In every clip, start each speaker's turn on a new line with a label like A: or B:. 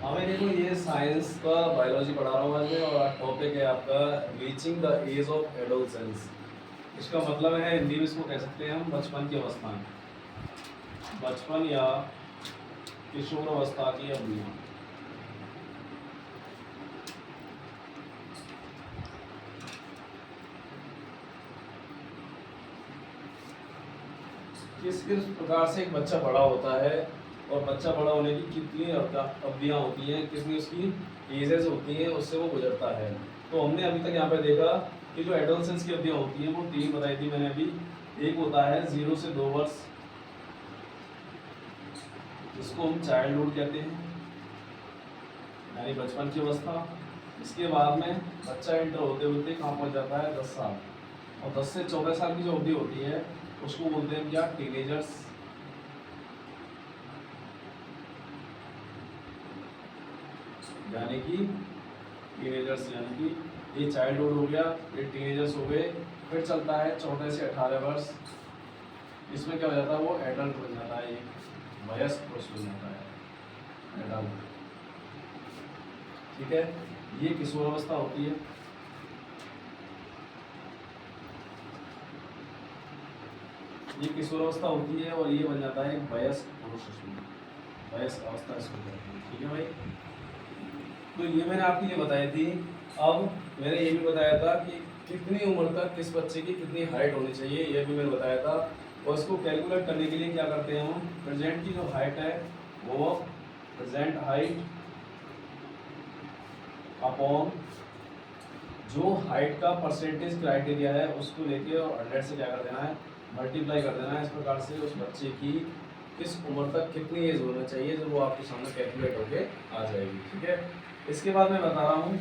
A: हमें देखो ये साइंस का बायोलॉजी पढ़ा रहा हूँ आज मैं, और टॉपिक है आपका reaching the age of adolescence. इसका मतलब है हिंदी में इसको कह सकते हैं हम बचपन की अवस्था, बचपन या किशोर अवस्था की अवधियाँ। किस किस प्रकार से एक बच्चा बड़ा होता है और बच्चा बड़ा होने की कितनी अवधियाँ होती हैं, कितनी उसकी एजेस होती हैं, उससे वो गुजरता है। तो हमने अभी तक यहाँ पे देखा कि जो एडोलसेंस की अवधियाँ होती हैं वो 3 बताई थी मैंने अभी। एक होता है 0 से 2 वर्ष, जिसको हम चाइल्डहुड कहते हैं, यानी बचपन की अवस्था। इसके बाद में बच्चा इंटर होते होते कहाँ पहुँच जाता है, 10 साल। और 10 से 14 साल की जो अवधि होती है उसको बोलते हैं क्या, टीनेजर्स। यानी कि टीनेजर्स, यानी कि ये चाइल्डहुड हो गया, ये टीनेजर्स हो गए। फिर चलता है 14 से 18 वर्ष। इसमें क्या हो जाता है, वो एडल्ट बन जाता है, एक वयस्क पुरुष बन जाता है, एडल्ट। ठीक है, ये किशोर अवस्था होती है। ये किशोर अवस्था होती है और ये बन जाता है एक वयस्क पुरुष, वयस्क अवस्था इसको कहते हैं। ठीक है भाई, तो ये मैंने आपको ये बताई थी। अब मैंने ये भी बताया था कि कितनी उम्र तक किस बच्चे की कितनी हाइट होनी चाहिए, ये भी मैंने बताया था। और इसको कैलकुलेट करने के लिए क्या करते हैं हम, प्रेजेंट की जो हाइट है वो प्रेजेंट हाइट अपॉन जो हाइट का परसेंटेज क्राइटेरिया है उसको लेके और 100 से क्या कर देना है, मल्टीप्लाई कर देना है। इस प्रकार से उस बच्चे की किस उम्र तक कितनी एज होना चाहिए जो वो आपके सामने कैलकुलेट होके आ जाएगी। ठीक है, इसके बाद मैं बता रहा हूँ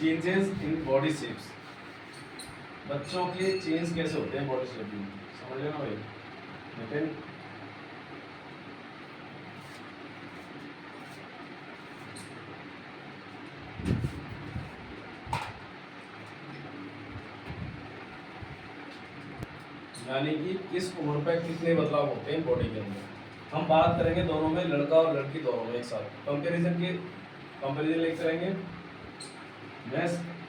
A: चेंजेस इन बॉडी शेप्स। बच्चों के चेंज कैसे होते हैं बॉडी शेप में, समझ लेना भाई। लेकिन यानी कि किस उम्र पर कितने बदलाव होते हैं बॉडी के अंदर। हम बात करेंगे दोनों में, लड़का और लड़की दोनों में एक साथ कंपैरिजन के, कंपैरिजन लेके करेंगे। मैं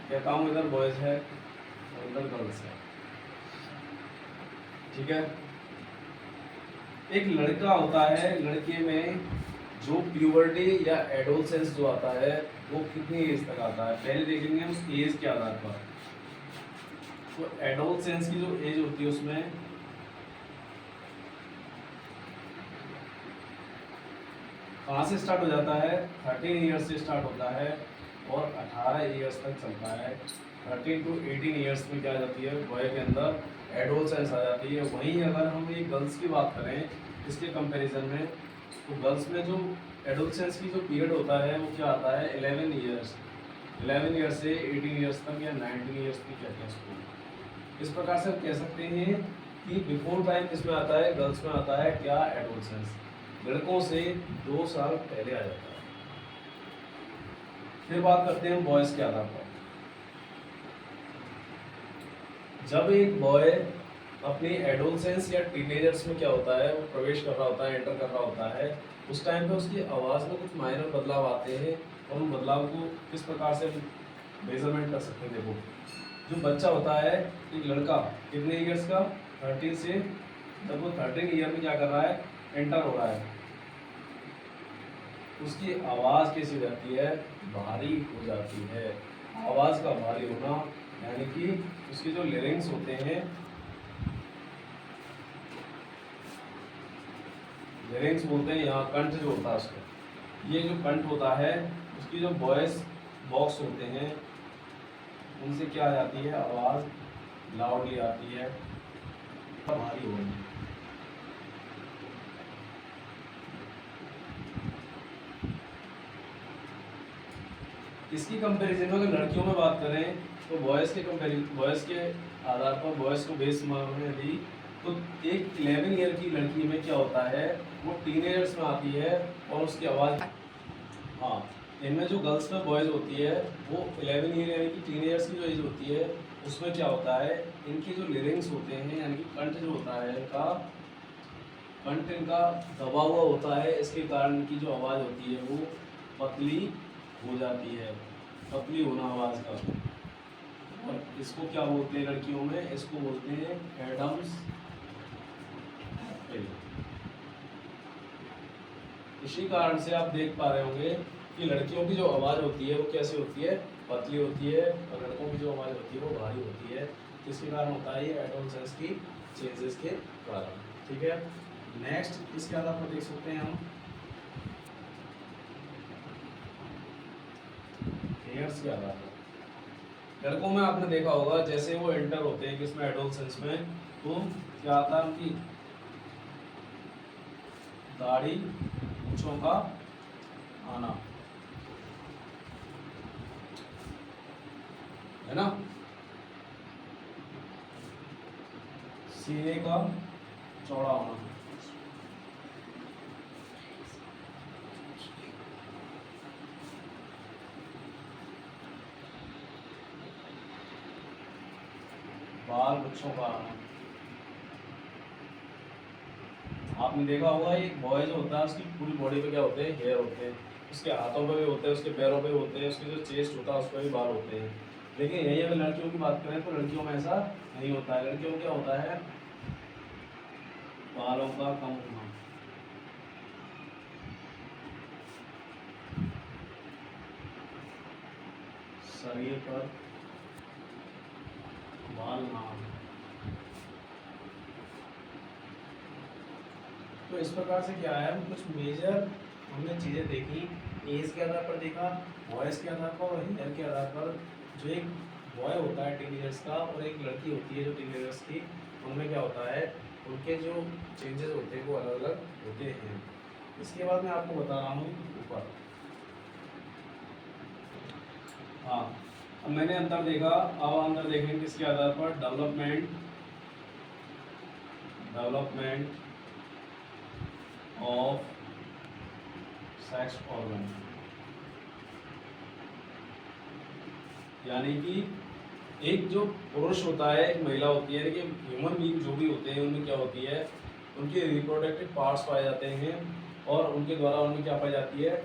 A: कहता हूँ इधर बॉयज है और इधर गर्ल्स है। ठीक है, एक लड़का होता है, लड़के में जो प्यूबर्टी या एडोलसेंस जो आता है वो कितनी एज तक आता है, पहले देखेंगे हम एज के आधार पर। तो एडोलसेंस की जो एज होती है उसमें कहाँ से स्टार्ट हो जाता है, 13 ईयर्स से स्टार्ट होता है और 18 ईयर्स तक चलता है। 13 to 18 ईयर्स में क्या आ जाती है, बॉय के अंदर एडोलसेंस आ जाती है। वहीं अगर हम ये गर्ल्स की बात करें इसके कंपैरिजन में, तो गर्ल्स में जो एडोलसेंस की जो पीरियड होता है वो क्या आता है, 11 ईयर्स। 11 ईयर्स से 18 ईयर्स तक या 19 ईयर्स तक कहते हैं इसको। इस प्रकार से हम कह सकते हैं कि बिफोर टाइम किसमें आता है, गर्ल्स में आता है क्या, एडोलसेंस। लड़कों से 2 साल पहले आ जाता है। फिर बात करते हैं बॉयज के आधार पर। जब एक बॉय अपनी एडोलसेंस या टीनेजर्स में क्या होता है, वो प्रवेश कर रहा होता है, एंटर कर रहा होता है, उस टाइम पे उसकी आवाज़ में कुछ माइनर बदलाव आते हैं। और उन बदलाव को किस प्रकार से मेजरमेंट कर सकते हैं, देखो। जो बच्चा होता है, एक लड़का कितने ईयर्स का, 13 से, जब वो 13 ईयर में क्या कर रहा है, एंटर हो रहा है, उसकी आवाज़ कैसी हो जाती है, भारी हो जाती है। आवाज़ का भारी होना यानी कि उसके जो लिरिक्स होते हैं, लिरिक्स बोलते हैं यहाँ, कंठ जो होता है उसको, ये जो कंठ होता है उसकी जो वॉइस बॉक्स होते हैं उनसे क्या आ जाती है, आवाज़ लाउडली आती है, भारी होगी। इसकी कंपैरिजन में अगर लड़कियों में बात करें तो बॉयज़ के आधार पर, बॉयज़ को बेस में यदि, तो एक 11 ईयर की लड़की में क्या होता है, वो टीनेजर्स में आती है और उसकी आवाज़, हाँ, इनमें जो गर्ल्स में बॉयज़ होती है वो 11 ईयर यानी कि टीनेजर्स की जो एज होती है उसमें क्या होता है, इनके जो लिरिक्स होते हैं यानी कि कंठ जो होता है इनका, कंठ इनका दबा हुआ होता है, इसके कारण इनकी जो आवाज़ होती है वो पतली हो जाती है, पतली होना आवाज़ का। और इसको क्या बोलते हैं लड़कियों में, इसको बोलते हैं एडम्स एप्पल। इसी कारण से आप देख पा रहे होंगे कि लड़कियों की जो आवाज़ होती है वो कैसी होती है, पतली होती है, और लड़कों की जो आवाज़ होती है वो भारी होती है। किसके कारण होता है ये, एडोलसेंस की चेंजेस के कारण। ठीक है, नेक्स्ट इसके आधार पर देख सकते हैं हम हेयर्स के आधार पर। लड़कों में आपने देखा होगा जैसे वो एंटर होते हैं किसमें, एडोलसेंस में, तो क्या आता है उनकी दाढ़ी मूंछों का आना, है ना, सीने का चौड़ा होना, बाल वृक्षों का आना। आपने देखा होगा एक बॉय जो होता है उसकी पूरी बॉडी पे क्या होते हैं, हेयर होते हैं, उसके हाथों पे भी होते हैं, उसके पैरों पे भी होते हैं, उसके जो चेस्ट होता है उस पर भी बाल होते हैं। लेकिन यही अगर लड़कियों की बात करें तो लड़कियों में ऐसा नहीं होता है। लड़कियों में क्या होता है, बालों का कम होना, शरीर पर बाल ना आना। तो इस प्रकार से क्या है, कुछ मेजर हमने चीज़ें देखी, एज के आधार पर देखा, वॉइस के आधार पर और हेयर के आधार पर। जो एक बॉय होता है टीनेजर्स का और एक लड़की होती है जो टीनेजर्स की, उनमें क्या होता है, उनके जो चेंजेस होते हैं वो अलग अलग होते हैं। इसके बाद मैं आपको बता रहा हूँ ऊपर। हाँ, अब मैंने अंतर देखा, अब अंतर देखेंगे किसके आधार पर, डेवलपमेंट ऑफ सेक्स ऑर्गन। यानी कि एक जो पुरुष होता है, एक महिला होती है, कि ह्यूमन बीइंग जो भी होते हैं उनमें क्या होती है, उनके रिप्रोडक्टिव पार्ट्स पाए जाते हैं और उनके द्वारा उनमें क्या पाई जाती है,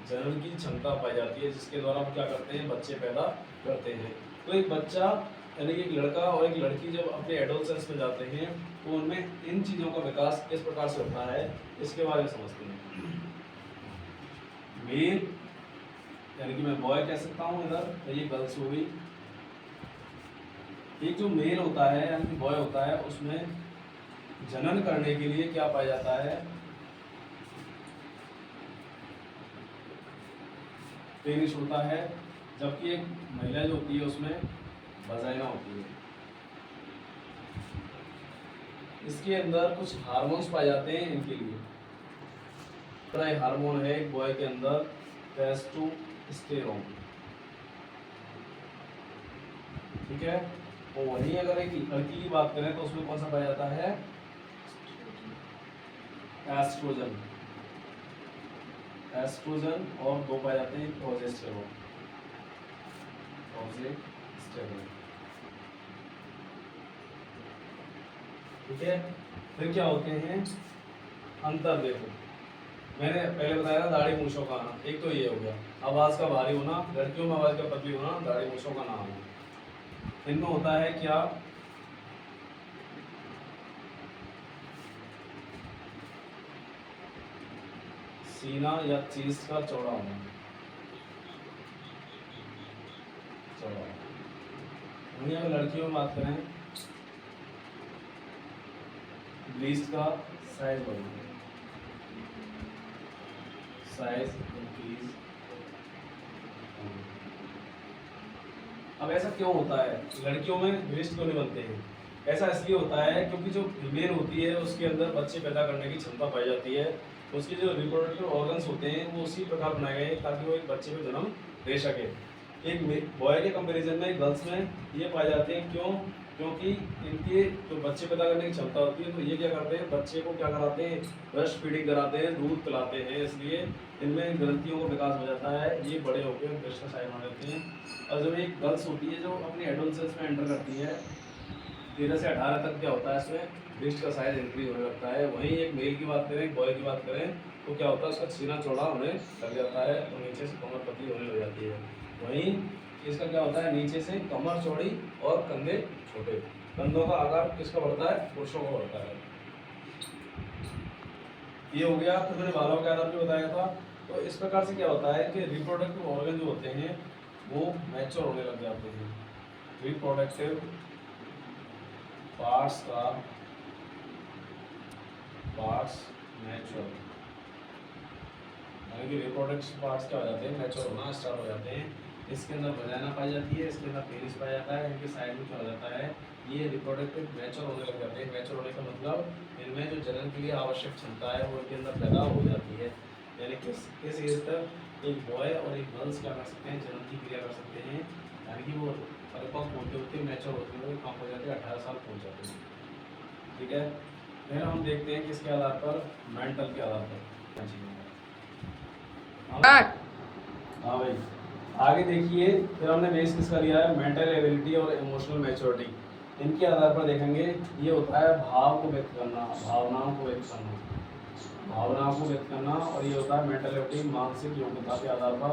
A: जनन की क्षमता पाई जाती है, जिसके द्वारा हम क्या करते हैं, बच्चे पैदा करते हैं। तो एक बच्चा यानी कि एक लड़का और एक लड़की जब अपने एडोलसेंस में जाते हैं तो उनमें इन चीज़ों का विकास किस प्रकार से होता है, इसके बारे में समझते हैं। मेल यानी कि मैं बॉय कह सकता हूँ इधर, तो ये गर्ल्स हो गई। एक जो मेल होता है यानी कि बॉय होता है, उसमें जनन करने के लिए क्या पाया जाता है, पेनिस होता है, जबकि एक महिला जो होती है उसमें वजाइना होती है। इसके अंदर कुछ हार्मोन्स पाए जाते हैं इनके लिए। बड़ा हार्मोन है एक बॉय के अंदर, टेस्टोस्टेरोन। ठीक है, और वहीं अगर एक लड़की की बात करें तो उसमें कौन सा पाया जाता है, एस्ट्रोजन। एस्ट्रोजन और दो पाए जाते हैं प्रोजेस्टेरोन। ठीक है, फिर क्या होते हैं अंतर देखो, मैंने पहले बताया था दाढ़ी मूंछों का आना, एक तो ये हो गया। आवाज़ का भारी होना, लड़कियों में आवाज़ का पतली होना, दाढ़ी मूंछों का ना होना। इनमें होता है क्या, सीना या चीज का चौड़ा होना, चौड़ा। वहीं अगर लड़कियों में बात करें, ब्रीस्ट का साइज बढ़ना, साइज इंक्रीज। अब ऐसा क्यों होता है, लड़कियों में ब्रेस्ट क्यों नहीं बनते हैं? ऐसा इसलिए होता है क्योंकि जो फीमेल होती है उसके अंदर बच्चे पैदा करने की क्षमता पाई जाती है, उसके जो रिप्रोडक्टिव ऑर्गन्स होते हैं वो उसी प्रकार बनाए गए ताकि वो एक बच्चे को जन्म दे सके। एक बॉय के कंपैरिजन में गर्ल्स में ये पाए जाते हैं, क्यों? क्योंकि इनके जो बच्चे पैदा करने की क्षमता होती है तो ये क्या करते हैं, बच्चे को क्या कराते हैं, ब्रेस्ट फीडिंग कराते हैं, दूध पिलाते हैं, इसलिए इनमें ग्रंथियों का विकास हो जाता है, ये बड़े होकर ब्रेस्ट का साइज बना लेते हैं। और जब एक गर्ल्स होती है जो अपनी एडोलसेंस में एंटर करती है, 13 से 18 तक क्या होता है इसमें ब्रेस्ट का साइज इंक्रीज होने लगता है। वहीं एक मेल की बात करें, एक बॉय की बात करें तो क्या होता है उसका सीना चौड़ा होने लग जाता है और नीचे से कमर पतली होने लग जाती है। वहीं इसका क्या होता है नीचे से कमर चौड़ी और कंधे छोटे। कंधों का आकार किसका बढ़ता है? पुरुषों का बढ़ता है। ये हो गया। तो मैंने बालों के आधार पे बताया था। तो इस प्रकार से क्या होता है कि रिप्रोडक्टिव ऑर्गन जो होते हैं वो मैच्योर होने लग जाते हैं। रिप्रोडक्टिव पार्ट्स मैच्योर, यानी कि रिप्रोडक्टिव पार्ट्स क्या हो जाते हैं? मैच्योर होना स्टार्ट हो जाते हैं। इसके अंदर वजाइना पाई जाती है, इसके अंदर पेनिस पाया जाता है, इनके साइड में क्या हो जाता है? ये रिप्रोडक्टिव मैच्योर होने लग जाते हैं। मैच्योर होने का मतलब इनमें जो जनन के लिए आवश्यक क्षमता है वो इनके अंदर पैदा हो जाती है। यानी किस एज तक एक बॉय और एक गर्ल्स क्या कर सकते हैं? जनन की क्रिया कर सकते हैं। यानी कि वो परिपक्व होते होते मैच्योर होते हुए कम हो जाते हैं, 18 साल पहुँच जाते हैं। ठीक है। फिर हम देखते हैं किसके आधार पर? मेंटल के आधार पर। हाँ भाई, आगे देखिए। फिर हमने बेस किसका लिया है? मेंटल एबिलिटी और इमोशनल मैच्योरिटी। इनके आधार पर देखेंगे। ये होता है भाव को व्यक्त करना, भावनाओं को व्यक्त करना, भावनाओं को व्यक्त करना। और ये होता है मेंटल एबिलिटी, मानसिक योग्यता के आधार पर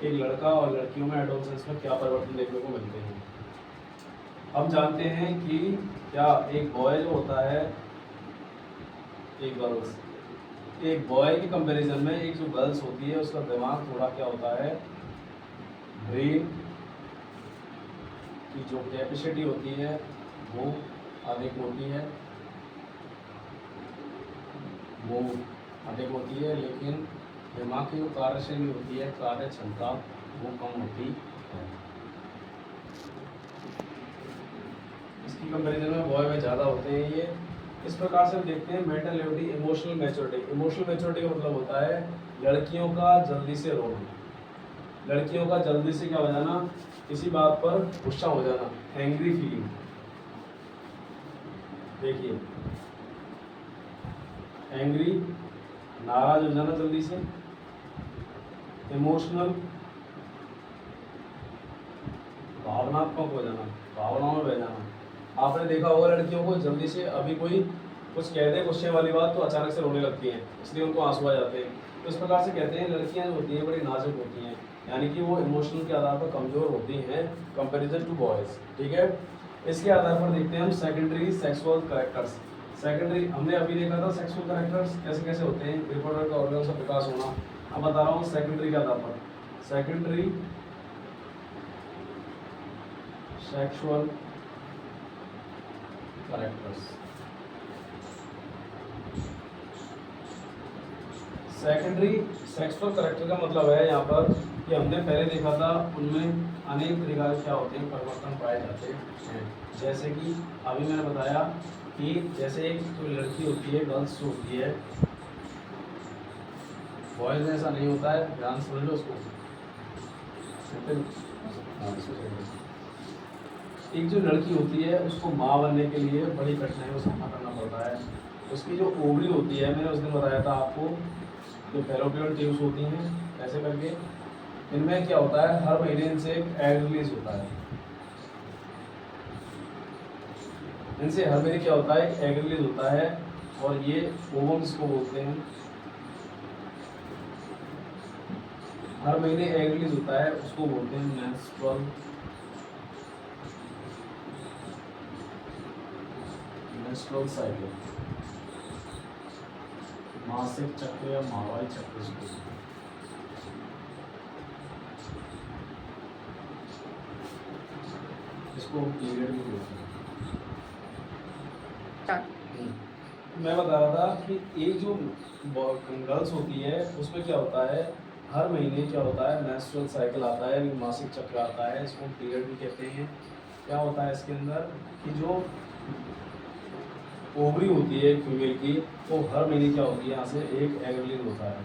A: एक लड़का और लड़कियों में एडोलसेंस में क्या परिवर्तन देखने को मिलते हैं। हम जानते हैं कि क्या एक बॉय जो होता है, एक गर्ल्स, एक बॉय के कंपैरिजन में एक जो गर्ल्स होती है उसका दिमाग थोड़ा क्या होता है? ब्रेन की जो कैपेसिटी होती है वो अधिक होती है, लेकिन दिमाग की जो कार्यशैली होती है, कार्य क्षमता, वो कम होती है। इसकी कंपैरिजन में बॉय में ज़्यादा होते हैं ये। इस प्रकार से हम देखते हैं mental ability, emotional maturity. Emotional maturity का मतलब होता है लड़कियों का जल्दी से रोना, लड़कियों का जल्दी से क्या हो जाना? किसी बात पर गुस्सा हो जाना, एंग्री फीलिंग। देखिए, एंग्री, नाराज हो जाना जल्दी से। इमोशनल, भावनात्मक हो जाना, भावनाओं में बह जाना। आपने देखा होगा लड़कियों को जल्दी से अभी कोई कुछ कह दे गुस्से वाली बात तो अचानक से रोने लगती हैं, इसलिए उनको आंसू आ जाते हैं। तो इस प्रकार से कहते हैं लड़कियां जो होती हैं बड़ी नाजुक होती हैं, यानी कि वो इमोशनल के आधार पर कमज़ोर होती हैं कंपैरिजन टू बॉयज़। ठीक है। इसके आधार पर देखते हैं हम सेकेंडरी सेक्सुअल कैरेक्टर्स। सेकेंडरी हमने अभी देखा था सेक्सुअल कैरेक्टर्स कैसे कैसे होते हैं, रिप्रोडक्टिव ऑर्गन्स का विकास होना। अब बता रहा हूँ सेकेंडरी के आधार पर। Secondary sexual characters. Secondary sexual character का मतलब है यहाँ पर कि हमने पहले देखा था उनमें अनेक प्रकार के क्या होते हैं? परिवर्तन पाए जाते हैं। जैसे कि अभी मैंने बताया कि जैसे एक जो लड़की होती है, गर्ल्स जो होती है, बॉयज में ऐसा नहीं होता है, ध्यान समझ लो उसको। एक जो लड़की होती है उसको माँ बनने के लिए बड़ी कठिनाइयों का सामना करना पड़ता है। उसकी जो ओवरी होती है, मैंने उस दिन बताया था आपको, जो फैलोपियन ट्यूब्स होती हैं ऐसे करके, इनमें क्या होता है? हर महीने इनसे एक एग रिलीज होता है। इनसे हर महीने क्या होता है? एक एग रिलीज होता है। और ये ओवम्स को बोलते हैं। हर महीने एग रिलीज होता है, उसको बोलते हैं मेंस्ट्रुअल साइकिल, मासिक चक्र या माहवारी चक्र। इसको पीरियड भी बोलते हैं। मैं बता रहा था कि एक जो गर्ल्स होती है उसमें क्या होता है? हर महीने क्या होता है? मेंस्ट्रुअल साइकिल आता है, मासिक चक्र आता है, इसको पीरियड भी कहते हैं। क्या होता है इसके अंदर कि जो ओवरी होती है फीमेल की, वो हर महीने क्या होती है? यहाँ से एक एग रिलीज होता है।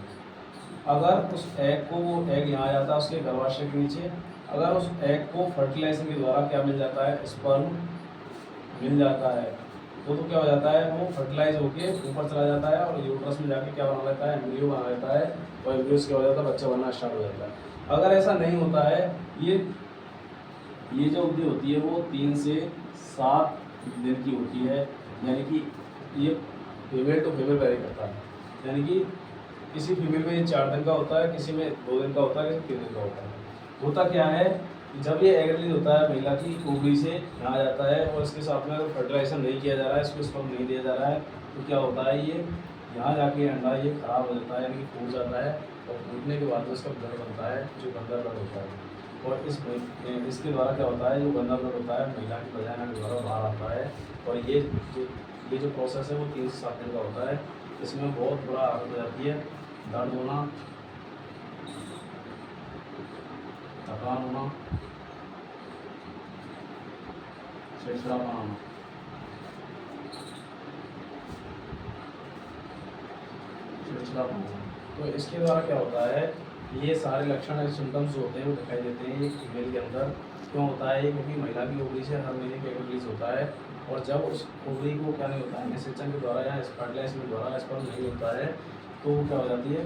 A: अगर उस एग को, वो एग यहाँ आ जाता है उसके गर्भाशय के नीचे, अगर उस एग को फर्टिलाइजेशन के द्वारा क्या मिल जाता है? स्पर्म मिल जाता है, तो क्या हो जाता है? वो फर्टिलाइज होके ऊपर चला जाता है और यूट्रस में जाके क्या बना लेता है? एम्ब्रियो बना लेता है। और एम्ब्रियो से क्या हो जाता है? बच्चा बनना स्टार्ट हो जाता है। अगर ऐसा नहीं होता है, ये जो अवधि होती है वो 3 से 7 दिन की होती है, यानी कि ये फीमेल टू फीमेल वेरी करता है, यानी कि किसी फीमेल में ये 4 दिन का होता है, किसी में 2 दिन का होता है, किसी 3 दिन का होता है। होता क्या है कि जब ये एग रिलीज होता है महिला की ओवरी से यहाँ जाता है और इसके साथ में अगर फर्टिलाइजेशन नहीं किया जा रहा है, इसको स्पर्म नहीं दिया जा रहा है, तो क्या होता है ये यहाँ जाके अंडा ये खराब हो जाता है, यानी कि फूट जाता है और फूटने के बाद उसका ब्लड बनता है जो गंदा ब्लड होता है। और इसके द्वारा क्या होता है, जो गंदा ब्लड होता है महिला की वजाइना के द्वारा बाहर आता है। और ये जो प्रोसेस है वो 3 से 7 दिन का होता है। इसमें बहुत बुरा हालत हो जाती है, दर्द होना, थकान होना, चिड़चिड़ापन आना। तो इसके द्वारा क्या होता है, ये सारे लक्षण सिम्टम्स होते हैं वो दिखाई देते हैं ये फीमेल के अंदर। क्यों होता है ये, क्योंकि महिला की ओवरी से हर महीने एग रिलीज होता है और जब उस ओवरी को क्या नहीं होता है, निषेचन के द्वारा या फर्टिलाइजेशन के द्वारा स्पर्म नहीं होता है, तो वो क्या हो जाती है,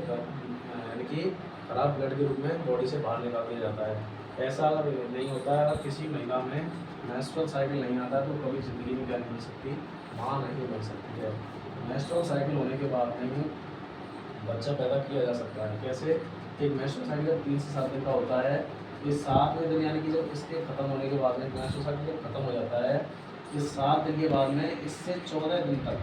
A: यानी कि खराब ब्लड के रूप में बॉडी से बाहर निकाल दिया जाता है। ऐसा अगर नहीं होता है, अगर किसी महिला में मेंस्ट्रुअल साइकिल नहीं आता तो कभी ज़िंदगी में क्या नहीं हो सकती, माँ नहीं बन सकती है। मेंस्ट्रुअल साइकिल होने के बाद में ही बच्चा पैदा किया जा सकता है। कैसे, एक मेंस्ट्रुअल साइकिल 3 से 7 दिन का होता है, ये 7वें दिन यानी कि जब इसके ख़त्म होने के बाद में मेंस्ट्रुअल साइकिल जब खत्म हो जाता है, इस 7 दिन के बाद में इससे 14 दिन तक,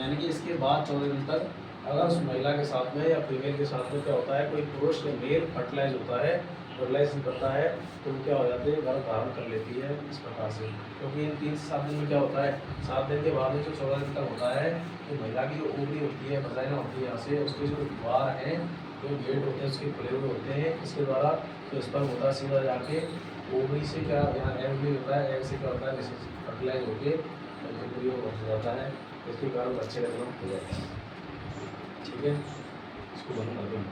A: यानी कि इसके बाद 14 दिन तक अगर उस महिला के साथ में या फीमेल के साथ में क्या होता है, कोई पुरुष या मेल फर्टिलाइज होता है, फर्टिलाइजेशन करता है, तो वो क्या हो जाती है, गर्भ धारण कर लेती है इस प्रकार से। क्योंकि इन 3 से 7 दिन में क्या होता है, 7 दिन के बाद में जो 14 दिन तक होता है, तो महिला की जो ओवरी होती है, वजाइना होती है, यहाँ से उसके जो द्वार हैं, जो गेट होते हैं उसके खुले हुए होते हैं, इसके द्वारा जो स्पर्म होता है सीधा जाके ओवरी से क्या यहाँ एग भी होता है, एग से क्या होता है, फर्टिलाइज होकर हो जाता है, इसके कारण बच्चे का जन्म हो जाता है। ठीक है, इसको बंद कर दें।